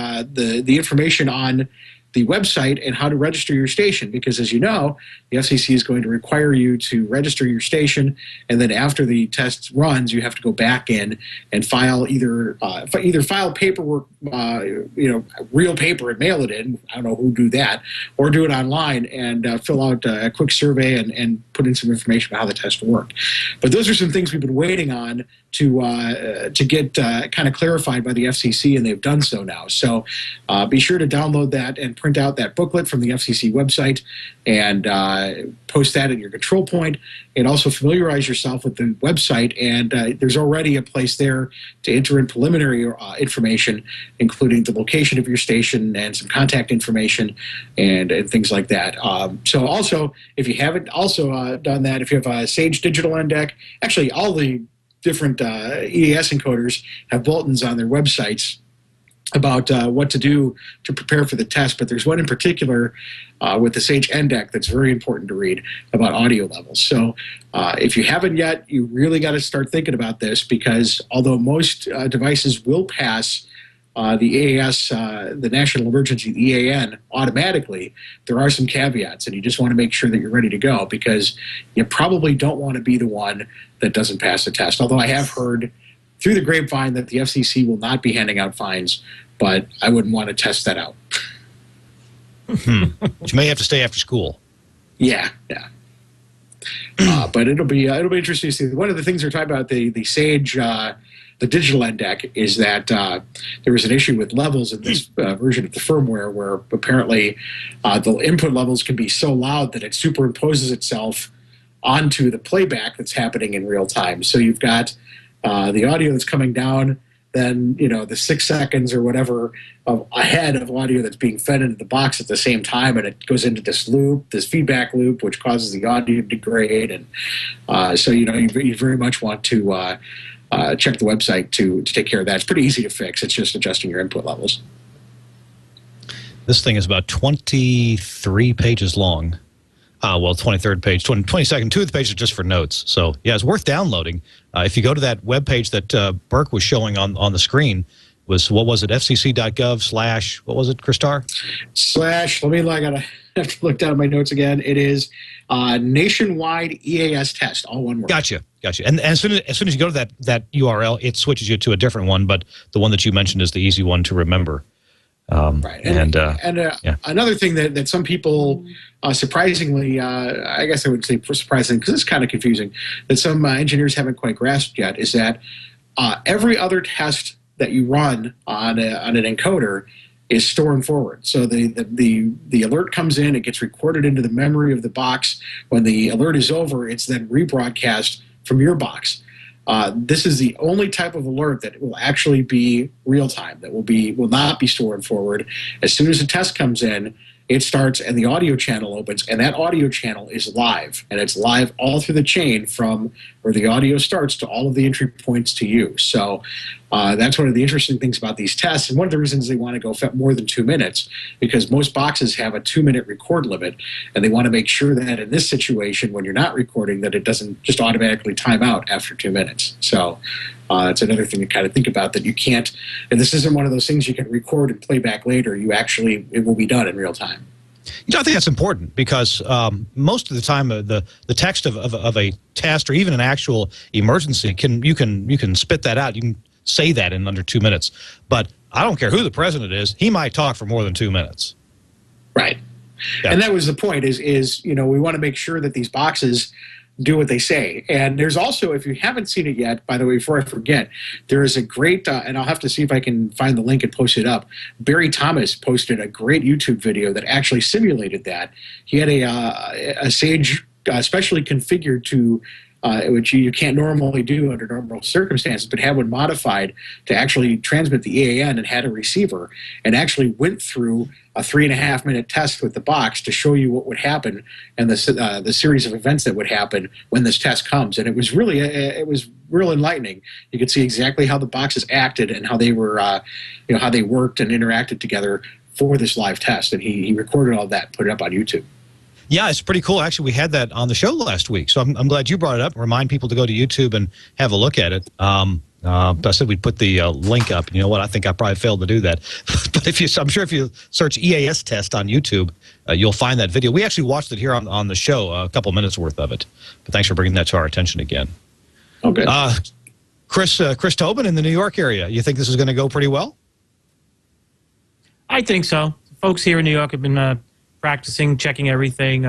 information on the website and how to register your station, because as you know, the FCC is going to require you to register your station, and then after the test runs, you have to go back in and file either file paperwork, real paper and mail it in. I don't know who do that, or do it online and fill out a quick survey and put in some information about how the test worked. But those are some things we've been waiting on to get kind of clarified by the FCC, and they've done so now. So be sure to download that and print out that booklet from the FCC website and post that in your control point, and also familiarize yourself with the website. And there's already a place there to enter in preliminary information, including the location of your station and some contact information and things like that. So also, if you haven't also done that, if you have a Sage Digital NDEC, actually all the different EAS encoders have bulletins on their websites about what to do to prepare for the test, but there's one in particular with the Sage NDEC that's very important to read about audio levels. So if you haven't yet, you really got to start thinking about this, because although most devices will pass the EAS, the National Emergency, the EAN, automatically, there are some caveats, and you just want to make sure that you're ready to go, because you probably don't want to be the one that doesn't pass the test. Although I have heard through the grapevine that the FCC will not be handing out fines, but I wouldn't want to test that out. But you may have to stay after school. Yeah. But it'll be interesting to see. One of the things they're talking about, the Sage, the digital NDEC, is that there was an issue with levels in this version of the firmware where apparently the input levels can be so loud that it superimposes itself onto the playback that's happening in real time. So you've got the audio that's coming down, then the 6 seconds or whatever ahead of audio that's being fed into the box at the same time, and it goes into this loop, this feedback loop, which causes the audio to degrade. And so you very much want to check the website to take care of that. It's pretty easy to fix. It's just adjusting your input levels. This thing is about 23 pages long. 23rd page, 22nd, 2 of the pages are just for notes. So, yeah, it's worth downloading. If you go to that webpage that Burke was showing on the screen, what was it, fcc.gov/ what was it, Chris Tarr? I have to look down at my notes again. It is Nationwide EAS Test, all one word. Gotcha. And as soon as you go to that URL, it switches you to a different one, but the one that you mentioned is the easy one to remember. Right. And another thing that some people, surprisingly, I guess I would say surprising, because it's kind of confusing, that some engineers haven't quite grasped yet, is that every other test that you run on an encoder is store and forward. So the alert comes in, it gets recorded into the memory of the box. When the alert is over, it's then rebroadcast from your box. this is the only type of alert that will actually be real time, that will not be stored forward. As soon as the test comes in, it starts and the audio channel opens, and that audio channel is live, and it's live all through the chain from where the audio starts to all of the entry points to you. So that's one of the interesting things about these tests, and one of the reasons they want to go more than 2 minutes, because most boxes have a 2-minute record limit, and they want to make sure that in this situation, when you're not recording, that it doesn't just automatically time out after 2 minutes. So it's another thing to kind of think about, that you can't, and this isn't one of those things you can record and play back later. It will be done in real time. You know, I think that's important because most of the time the text of a test or even an actual emergency you can spit that out. You can say that in under 2 minutes. But I don't care who the president is; he might talk for more than 2 minutes. Right, yeah. And that was the point. Is we want to make sure that these boxes do what they say. And there's also, if you haven't seen it yet, by the way, before I forget, there is a great, and I'll have to see if I can find the link and post it up. Barry Thomas posted a great YouTube video that actually simulated that. He had a Sage specially configured to, which you can't normally do under normal circumstances, but had one modified to actually transmit the EAN and had a receiver, and actually went through a 3.5-minute test with the box to show you what would happen and the series of events that would happen when this test comes. And it was real enlightening. You could see exactly how the boxes acted and how they were, how they worked and interacted together for this live test. And he recorded all that, put it up on YouTube. Yeah, it's pretty cool. Actually, we had that on the show last week, so I'm glad you brought it up. Remind people to go to YouTube and have a look at it. I said we'd put the link up. You know what? I think I probably failed to do that. But I'm sure if you search EAS test on YouTube, you'll find that video. We actually watched it here on the show, a couple minutes worth of it. But thanks for bringing that to our attention again. Okay. Chris Tobin in the New York area. You think this is going to go pretty well? I think so. Folks here in New York have been practicing, checking everything,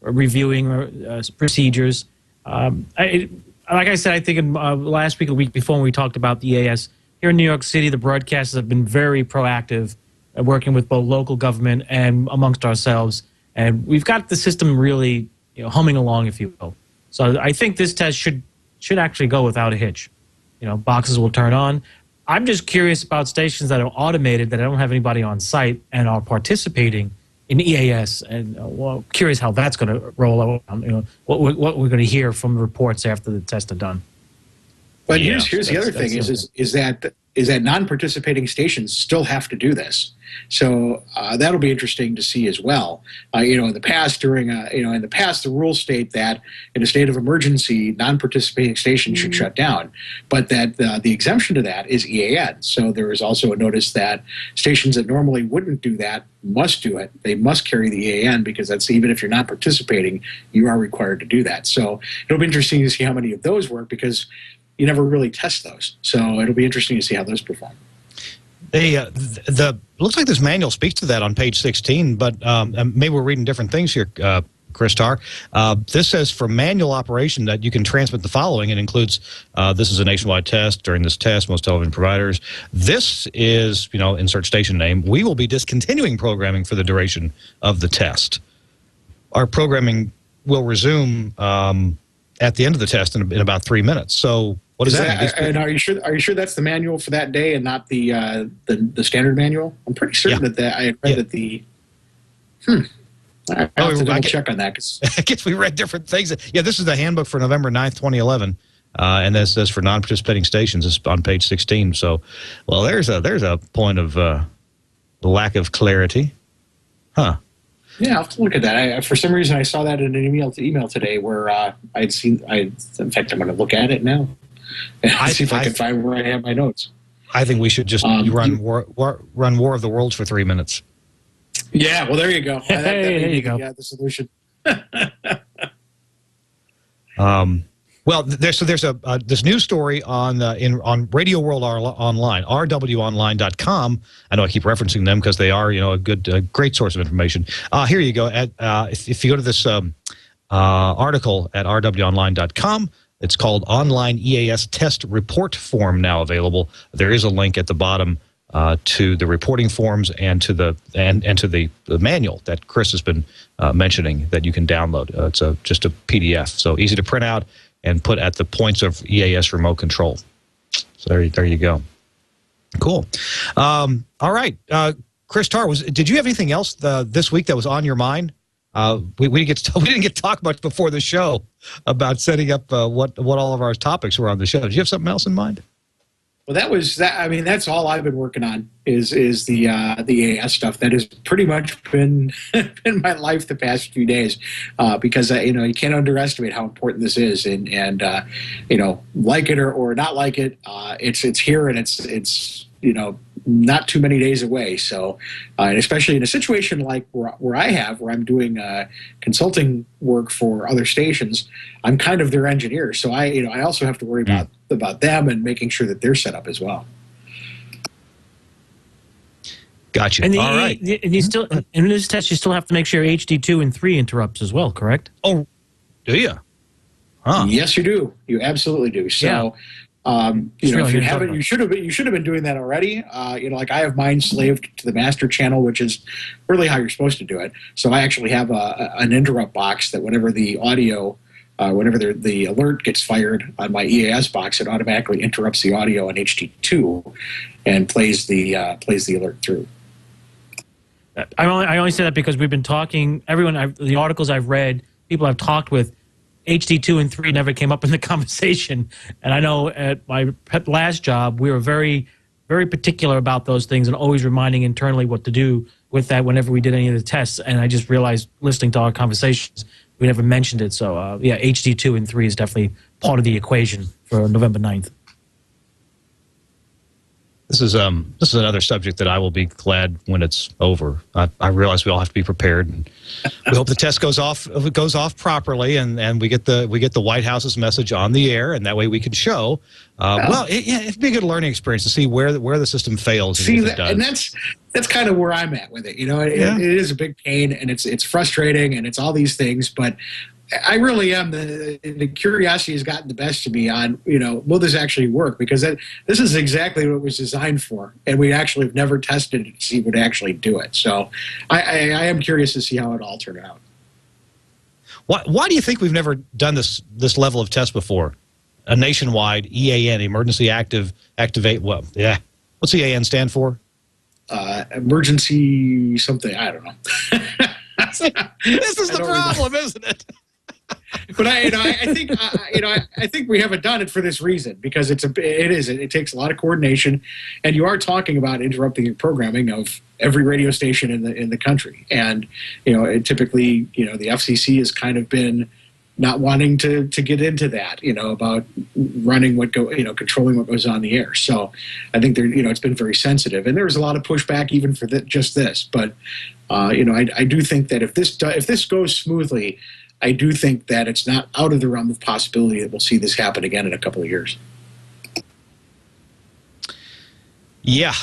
reviewing procedures. Like I said, I think in last week or week before when we talked about the EAS, here in New York City, the broadcasters have been very proactive at working with both local government and amongst ourselves. And we've got the system really humming along, if you will. So I think this test should actually go without a hitch. Boxes will turn on. I'm just curious about stations that are automated, that don't have anybody on site and are participating in EAS, and curious how that's going to roll out. What we're going to hear from the reports after the tests are done. But here's the other thing is that non-participating stations still have to do this. So that'll be interesting to see as well. In the past, the rules state that in a state of emergency, non-participating stations should shut down, but that the exemption to that is EAN. So there is also a notice that stations that normally wouldn't do that must do it. They must carry the EAN, because that's, even if you're not participating, you are required to do that. So it'll be interesting to see how many of those work, because you never really test those. So it'll be interesting to see how those perform. Looks like this manual speaks to that on page 16, but maybe we're reading different things here, Chris Tarr. This says for manual operation that you can transmit the following. It includes, this is a nationwide test. During this test, most television providers, this is, insert station name, we will be discontinuing programming for the duration of the test. Our programming will resume at the end of the test in about 3 minutes. So what does that mean? And are you sure that's the manual for that day and not the standard manual? I'm pretty certain that I read that the. I have to double check on that. I guess we read different things. Yeah, this is the handbook for November 9th, 2011. And this says for non-participating stations. It's on page 16. So, well, there's a point of lack of clarity. Huh. Yeah, I'll have to look at that. For some reason, I saw that in an email today where I'd seen. In fact, I'm going to look at it now and see if I can find where I have my notes. I think we should just run War of the Worlds for 3 minutes. Yeah, well, there you go. There you go. Yeah, the solution. Well, there's this news story on Radio World Online, rwonline.com. I know I keep referencing them because they are a great source of information. Here you go. If you go to this article at rwonline.com, it's called Online EAS Test Report Form, now available. There is a link at the bottom to the reporting forms and to the manual that Chris has been mentioning that you can download. It's just a PDF, so easy to print out. and put at the points of EAS remote control. So there you go. Cool. All right. Chris Tarr, did you have anything else this week that was on your mind? We didn't get to talk much before the show about setting up what all of our topics were on the show. Did you have something else in mind? Well, I mean, that's all I've been working on is the EAS stuff. That has pretty much been my life the past few days, because you can't underestimate how important this is, and like it or not like it, it's here, and it's not too many days away. So, and especially in a situation like where I'm doing consulting work for other stations, I'm kind of their engineer. So I also have to worry about them and making sure that they're set up as well. Gotcha. And all right. And you still in this test, you still have to make sure HD2 and 3 interrupts as well. Correct? Oh, do you? Huh. Yes, you do. You absolutely do. So. If you haven't, you should have been doing that already. Like I have mine slaved to the master channel, which is really how you're supposed to do it. So I actually have an interrupt box that whenever the audio, whenever the alert gets fired on my EAS box, it automatically interrupts the audio on HD2 and plays the alert through. I only say that because we've been talking. The articles I've read, people I've talked with. HD2 and 3 never came up in the conversation. And I know at my last job, we were very, very particular about those things and always reminding internally what to do with that whenever we did any of the tests. And I just realized listening to our conversations, we never mentioned it. So, HD2 and 3 is definitely part of the equation for November 9th. This is another subject that I will be glad when it's over. I realize we all have to be prepared, and we hope the test goes off properly, and we get the White House's message on the air, and that way we can show. It'd be a good learning experience to see where the system fails. And that's kind of where I'm at with it. It is a big pain, and it's frustrating, and it's all these things, but I really am. The curiosity has gotten the best of me on, will this actually work? Because this is exactly what it was designed for, and we actually have never tested it to see if it would actually do it. So I am curious to see how it all turned out. Why do you think we've never done this level of test before? A nationwide EAN, emergency activate. Well, yeah. What's EAN stand for? Emergency something. I don't know. This is the problem, isn't it? But I think we haven't done it for this reason, because it takes a lot of coordination, and you are talking about interrupting the programming of every radio station in the country, and typically the FCC has kind of been not wanting to get into that, about running controlling what goes on the air. So I think it's been very sensitive, and there was a lot of pushback even for just this. But I do think that if this goes smoothly, I do think that it's not out of the realm of possibility that we'll see this happen again in a couple of years. Yeah.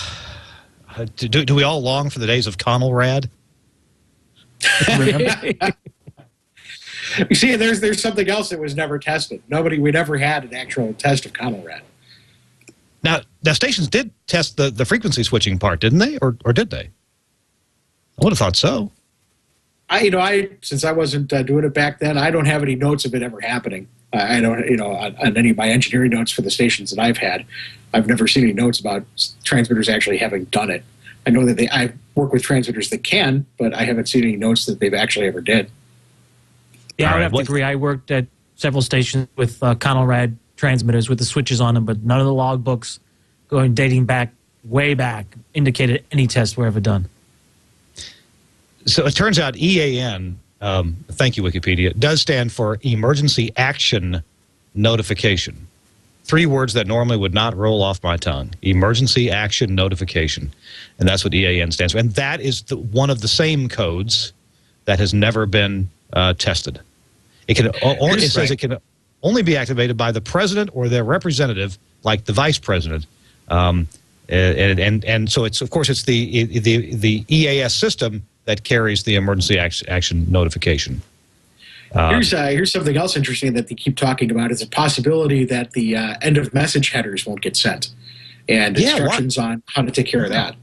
Do we all long for the days of Conelrad? You see, there's something else that was never tested. We never had an actual test of Conelrad. Now stations did test the frequency switching part, didn't they? Or did they? I would have thought so. Since I wasn't doing it back then, I don't have any notes of it ever happening. I don't, on any of my engineering notes for the stations that I've had, I've never seen any notes about transmitters actually having done it. I know that I work with transmitters that can, but I haven't seen any notes that they've actually ever did. Yeah, I would have to agree. I worked at several stations with Conelrad transmitters with the switches on them, but none of the logbooks dating back, way back, indicated any tests were ever done. So it turns out EAN, thank you, Wikipedia, does stand for Emergency Action Notification. 3 words that normally would not roll off my tongue. Emergency Action Notification. And that's what EAN stands for. And that is one of the same codes that has never been tested. It says it can only be activated by the president or their representative, like the vice president. And so it's, of course, it's the EAS system that carries the emergency action notification. Here's something else interesting that they keep talking about is a possibility that the end of message headers won't get sent, and instructions on how to take care of that.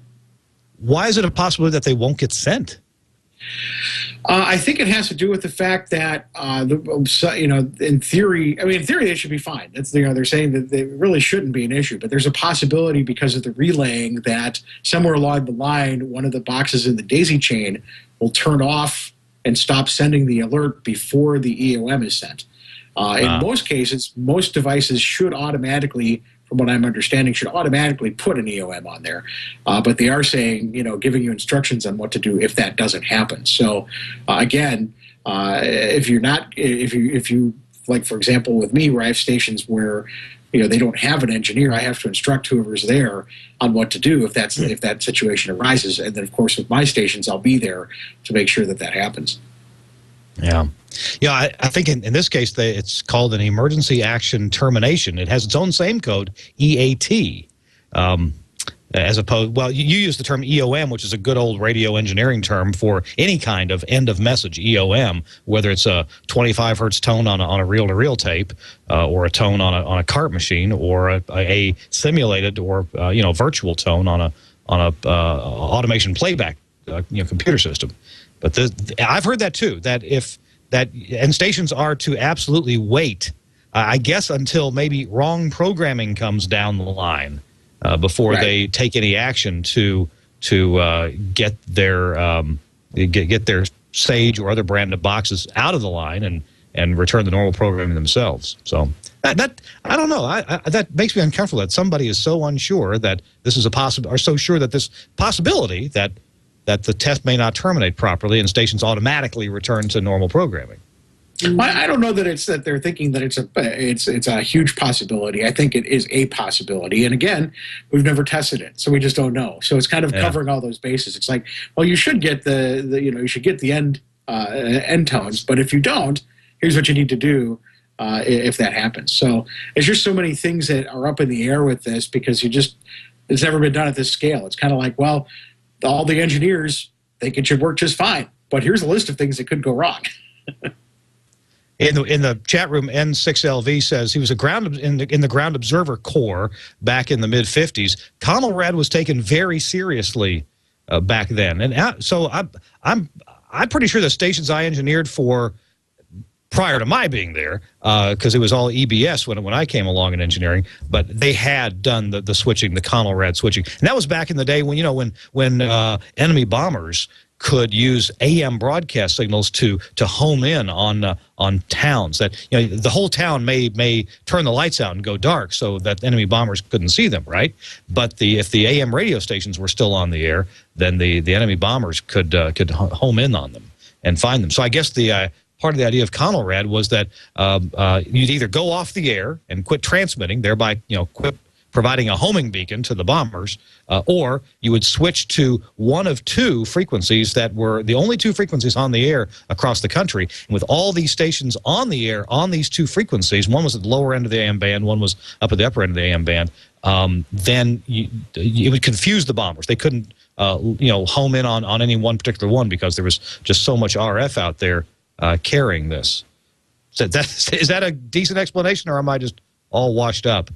Why is it a possibility that they won't get sent? I think it has to do with the fact that, in theory, they should be fine. That's, they're saying that it really shouldn't be an issue, but there's a possibility because of the relaying that somewhere along the line, one of the boxes in the daisy chain will turn off and stop sending the alert before the EOM is sent. In most cases, most devices should automatically, from what I'm understanding, should automatically put an EOM on there. But they are saying, giving you instructions on what to do if that doesn't happen. So again, if you like, for example, with me, where I have stations where they don't have an engineer, I have to instruct whoever's there on what to do if that situation arises. And then, of course, with my stations, I'll be there to make sure that happens. Yeah. Yeah, I think in this case, it's called an emergency action termination. It has its own same code, EAT, as opposed, well, you use the term EOM, which is a good old radio engineering term for any kind of end of message, EOM, whether it's a 25 hertz tone on a reel-to-reel tape, or a tone on a cart machine, or a simulated or virtual tone on a automation playback computer system. But I've heard that too. And stations are to absolutely wait, I guess, until maybe wrong programming comes down the line before they take any action to get their Sage or other brand of boxes out of the line and return the normal programming themselves. So that I don't know. That makes me uncomfortable that somebody is so unsure that this is a possible, or so sure that this possibility that the test may not terminate properly and stations automatically return to normal programming. I don't know that they're thinking that it's a huge possibility. I think it is a possibility. And again, we've never tested it, so we just don't know. So it's kind of covering all those bases. It's like, well, you should get you should get the end tones, but if you don't, here's what you need to do if that happens. So there's just so many things that are up in the air with this because it's never been done at this scale. It's kind of like, well, all the engineers think it should work just fine, but here's a list of things that could go wrong. In the chat room, N6LV says he was in the Ground Observer Corps back in the mid-'50s. Conelrad was taken very seriously back then, and so I'm pretty sure the stations I engineered for prior to my being there, because it was all EBS when I came along in engineering, but they had done the switching, the Conelrad switching, and that was back in the day when enemy bombers could use AM broadcast signals to home in on towns that the whole town may turn the lights out and go dark so that enemy bombers couldn't see them, right? But if the AM radio stations were still on the air, then the enemy bombers could home in on them and find them. So I guess the part of the idea of Conelrad was that you'd either go off the air and quit transmitting, thereby quit providing a homing beacon to the bombers, or you would switch to one of two frequencies that were the only two frequencies on the air across the country. And with all these stations on the air on these two frequencies, one was at the lower end of the AM band, one was up at the upper end of the AM band, then it would confuse the bombers. They couldn't home in on any one particular one because there was just so much RF out there carrying this. So is that a decent explanation, or am I just all washed up?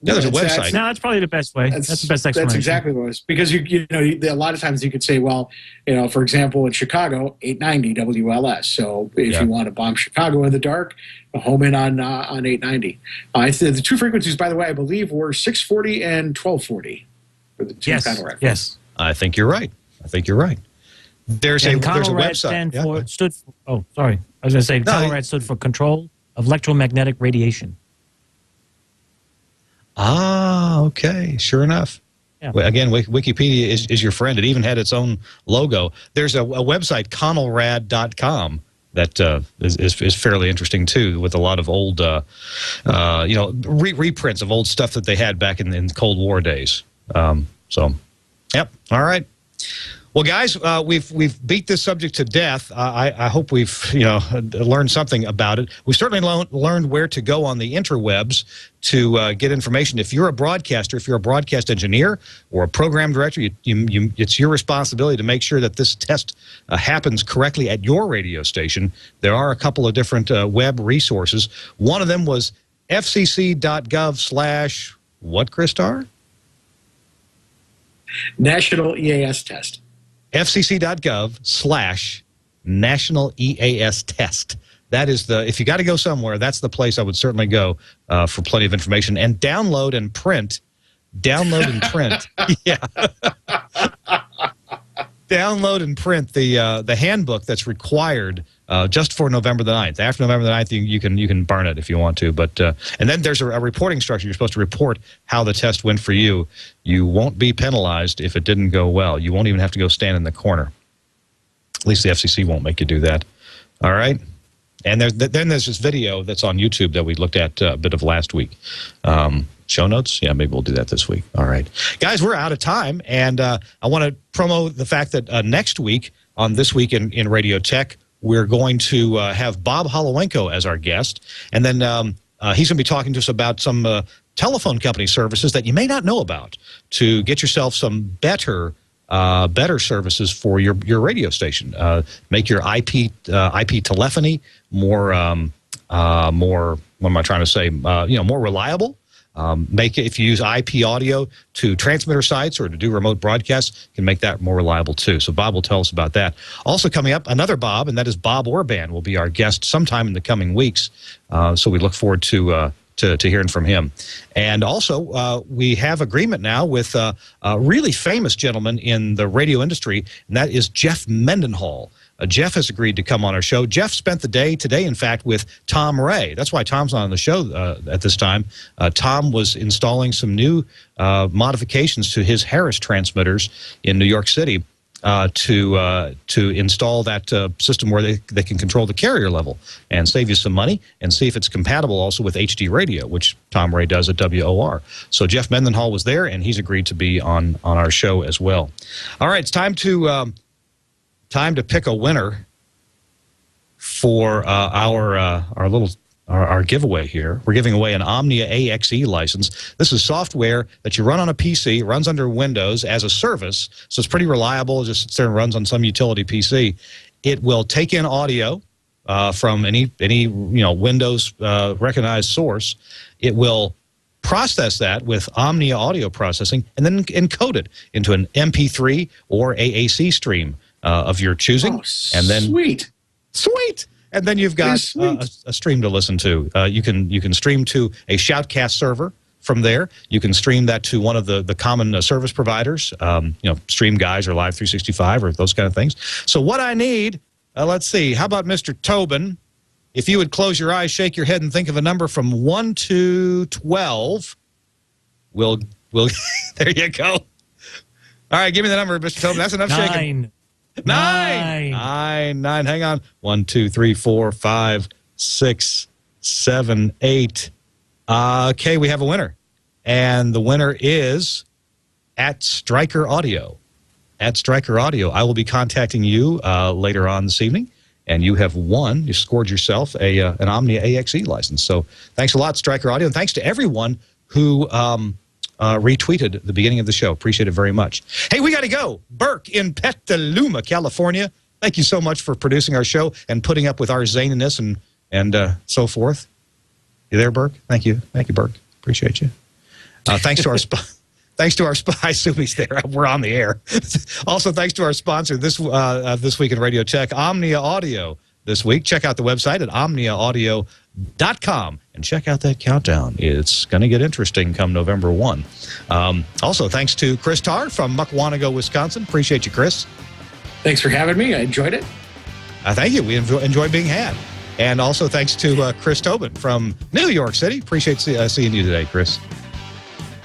Yeah, there's a website. No, that's probably the best way. That's the best explanation. That's exactly what it was. Because a lot of times you could say, well, for example, in Chicago, 890 WLS. So if you want to bomb Chicago in the dark, home in on 890. The two frequencies, by the way, I believe were 640 and 1240 for the two Conelrad. Yes. I think you're right. There's a website. Stood for, oh, sorry. I was going to say Conelrad stood for Control of Electromagnetic Radiation. Ah, okay. Sure enough. Yeah. Again, Wikipedia is your friend. It even had its own logo. There's a website, conelrad.com, that is fairly interesting, too, with a lot of old, reprints of old stuff that they had back in the Cold War days. Yep. All right. Well, guys, we've beat this subject to death. I hope we've learned something about it. We certainly learned where to go on the interwebs to get information. If you're a broadcaster, if you're a broadcast engineer or a program director, it's your responsibility to make sure that this test happens correctly at your radio station. There are a couple of different web resources. One of them was fcc.gov/ what, Chris Tarr? National EAS Test. fcc.gov/National EAS Test. That is if you got to go somewhere, that's the place I would certainly go for plenty of information. And download and print. Yeah. Download and print the handbook that's required just for November the 9th. After November the 9th, you can burn it if you want to. But and then there's a reporting structure. You're supposed to report how the test went for you. You won't be penalized if it didn't go well. You won't even have to go stand in the corner. At least the FCC won't make you do that. All right? And then there's this video that's on YouTube that we looked at a bit of last week. Show notes? Yeah, maybe we'll do that this week. All right. Guys, we're out of time, and I want to promote the fact that next week on This Week in Radio Tech, we're going to have Bob Holowenko as our guest, and then he's going to be talking to us about some telephone company services that you may not know about to get yourself some better services for your radio station. Make your IP telephony more what am I trying to say? More reliable. Make it, if you use IP audio to transmitter sites or to do remote broadcasts, you can make that more reliable too. So Bob will tell us about that. Also coming up, another Bob, and that is Bob Orban will be our guest sometime in the coming weeks. So we look forward to hearing from him. And also, we have agreement now with a really famous gentleman in the radio industry, and that is Jeff Mendenhall. Jeff has agreed to come on our show. Jeff spent the day today, in fact, with Tom Ray. That's why Tom's not on the show at this time. Tom was installing some new modifications to his Harris transmitters in New York City to install that system where they can control the carrier level and save you some money and see if it's compatible also with HD radio, which Tom Ray does at WOR. So Jeff Mendenhall was there, and he's agreed to be on our show as well. All right, it's time to pick a winner for our giveaway here. We're giving away an Omnia AXE license. This is software that you run on a PC, runs under Windows as a service, so it's pretty reliable. It just sits there and runs on some utility PC. It will take in audio from any Windows recognized source. It will process that with Omnia audio processing and then encode it into an MP3 or AAC stream of your choosing. Oh, and then sweet. And then you've got a stream to listen to. You can stream to a Shoutcast server from there. You can stream that to one of the common service providers, Stream Guys or Live 365 or those kind of things. So what I need, let's see, how about Mr. Tobin? If you would close your eyes, shake your head, and think of a number from 1 to 12, we'll there you go. All right, give me the number, Mr. Tobin. That's enough shaking. 9. Hang on. 1, 2, 3, 4, 5, 6, 7, 8. Okay, we have a winner. And the winner is at Stryker Audio. At Stryker Audio. I will be contacting you later on this evening. And you have won. You scored yourself an Omnia AXE license. So thanks a lot, Stryker Audio. And thanks to everyone who retweeted the beginning of the show. Appreciate it very much. Hey, we got to go. Burke in Petaluma, California. Thank you so much for producing our show and putting up with our zaniness and so forth. You there, Burke? Thank you. Thank you, Burke. Appreciate you. Thanks to our thanks to our I assume he's there. We're on the air. Also, thanks to our sponsor this week in Radio Tech, Omnia Audio. This week, check out the website at omniaaudio.com and check out that countdown. It's going to get interesting come November 1. Also, thanks to Chris Tarr from Muckwonago, Wisconsin. Appreciate you, Chris. Thanks for having me. I enjoyed it. Thank you. We enjoy being had. And also thanks to Chris Tobin from New York City. Appreciate seeing you today, Chris.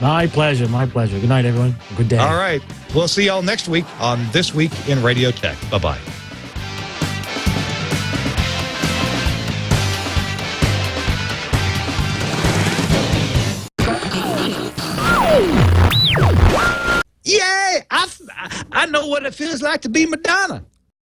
My pleasure. My pleasure. Good night, everyone. Good day. All right. We'll see y'all next week on This Week in Radio Tech. Bye-bye. Yay! I know what it feels like to be Madonna.